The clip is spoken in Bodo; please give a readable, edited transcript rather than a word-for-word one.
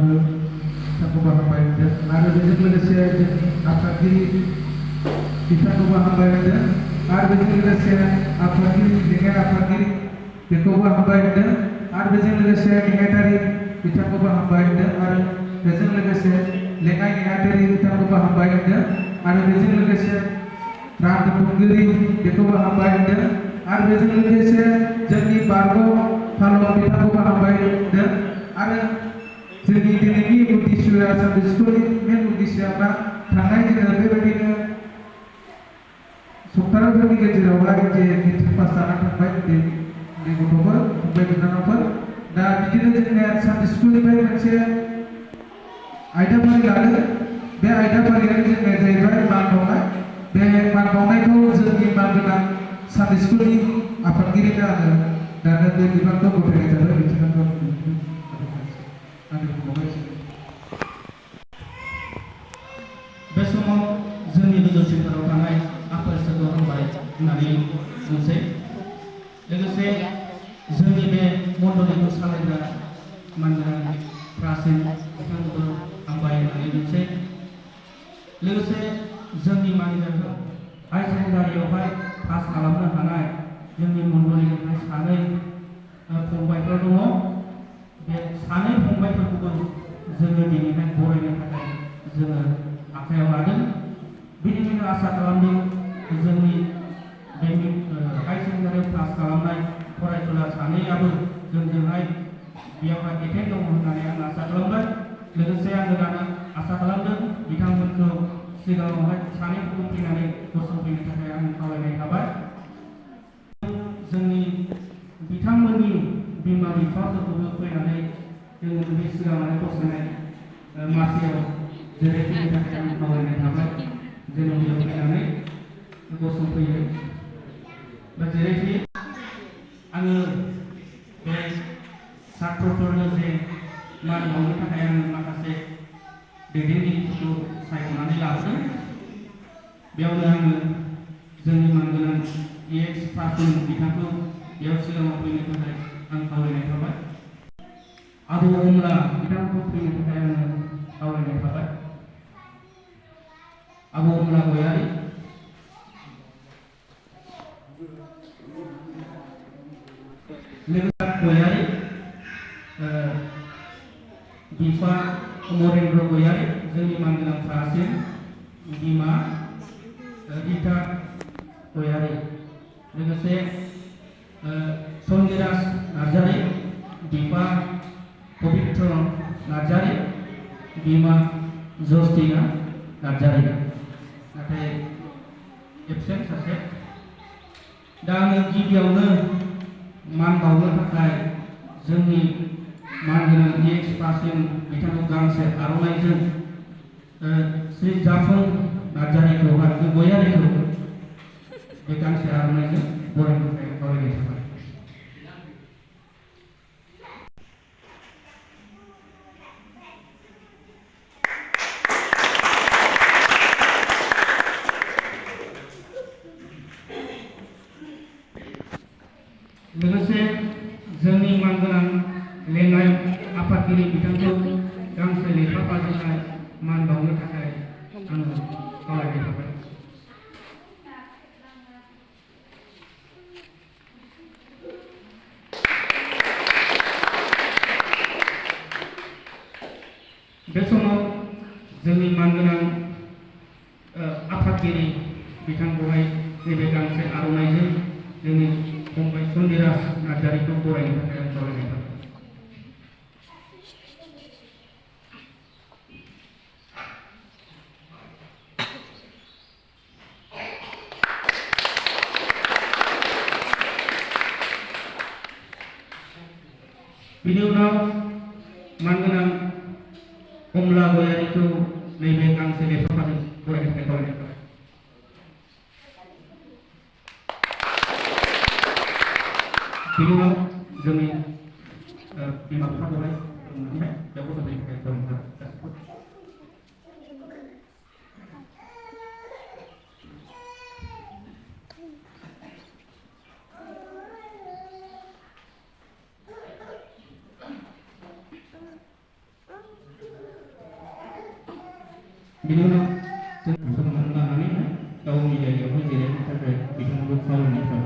बिथांखौबो हामबाय होनदों आरो बेजों लोगोसे जोंनि आफादगिरि बिथांखौबो हामबाय होनदों आरो बेजों लोगोसे आफादगिरि लेङाइ आफादगिरि बेखौबो हामबाय होनदों आरो बेजों लोगोसे नेहाथारि बिथांखौबो हामबाय होनदों आरो बेजों लोगोसे लेङाइ नेहाथारि बिथांखौबो हामबाय होनदों आरो बेजों लोगोसे रां बुथुमगिरि बेखौबो हामबाय होनदों आरो बेजों लोगोसे जोंनि बारग' फालो बिथांखौबो हामबाय होनदों आरो जोंनि दिनैनि उद्देश्यआ सानडे स्कुलनि मेन उद्देश्यआ मा थांनाय जोङो बेबायदिनो सप्ताहफोरनि गेजेरावहाय जे मेट्रिक पास जाना थांबाय उन्दै गथ'फोर फंबाय बिनानावफोर दा बिदिनो जोंनिया सानडे स्कुलनिफ्राय मोनसे आयदाफारि लादों बे आयदाफारियानो जोंनिया जाहैबाय मान बावनाय बे मान बावनायखौ जोंनि मानगोनां सानडे स्कुलनि आफादगिरिनो आङो दानो बे बिबानखौ गथायनाय जाबाय बिथांखौ बे समाव जोंनि गोजौसिनफोराव थानाय आफादगिरिखौ हामबाय होननानै बुंसै लोगोसे जोंनि बे मण्डलिखौ सालायग्रा मानगोनां प्रासिन बिथांखौबो हामबाय होननानै बुंसै लोगोसे जोंनि मानगोनां हाई सेकेन्डारियावहाय पास खालामनो हानाय जोंनि मण्डलिनिफ्राय सानै फंबायफोर दङ बे सानै फंबायफोरखौबो जोङो दिनैहाय बरायनो थाखाय जोङो आखायाव लादों बेनिखायनो आसा खालामदों जोंनि बे हाई सेकेन्डारियाव पास खालामनाय फरायसुला सानैयाबो जोंजोंहाय बेयावहाय एटेन्ड दङ होननानै आं आसा खालामबाय लोगोसे आङो दाना आसा खालामदों बिथांमोनखौ सिगाङावहाय सानैखौबो फैनानै गसंफैनो थाखाय आं खावलायनाय थाबाय जोंनि बिथांमोननि बिमा बिफाफोरखौबो फैनानै जोङो बे सिगाङावहाय गसंनाय मासियाव जिरायफैनो थाखाय आं खावलायनाय थाबाय जेन' बेयाव फैनानै गसंफैयो बा जिरायफैयो आङो बे छात्रफोरनो जे मान बावनो थाखाय आङो माखासे दैदेनगिरिफोरखौ सायख'नानै लाबोदों बेयावनो आङो जोंनि मानगोनां EX प्रासिन बिथांखौ बेयाव सिगाङाव फैनो थाखाय आं खावलायनाय थाबाय आबौ अमला बिथांखौ फैनो थाखाय आङो खावलायनाय थाबाय आबौ अमला गयारि लोगोसे गयारि बिफा अमरेन्द्र गयारि जोंनि मानगोनां प्रासिन बिमा रिता गयारि लोगोसे सन्दिराज नार्जारि बिफा पबित्र नार्जारि बिमा जस्टिना नार्जारि नाथाय एबसेन्ट सासे दा आङो गिबियावनो मान बावनो थाखाय जोंनि मानगोनां EX प्रासिन बिथांखौ गांसे आर'नाइजों श्री जाफं नार्जारिखौ आरो गयारिखौ बे गांसे आर'नाइजों बरायनो थाखाय खावलायनाय थाबाय लोगोसे जोंनि मानगोनां लेङाइ आफादगिरि बिथांखौ गांसे लेखा बाजेनाय मान बावनो थाखाय आङो खावलायनाय थाबाय बे समाव जोंनि मानगोनां आफादगिरि बिथांखौहाय नैबे गांसे आर'नाइजों जोंनि फंबाय सन्दिराज नार्जारिखौ बरायनो थाखाय आं खावलायनाय थाबाय बिनि उनाव मानगोनां कमला गयारिखौ नैबे गांसे लेखाजों बरायनो थाखाय खावलायनाय थाबाय बिनि उनाव जोंनि बिमा बिफाखौहाय बेयाव गसंफैनो थाखाय खावलायनाय थाबाय Biनि उनाव जों सनमान लानानै गावनि जायगायावहाय जिरायनो थाखाय बिथांमोनखौ खावलायनाय थाबाय।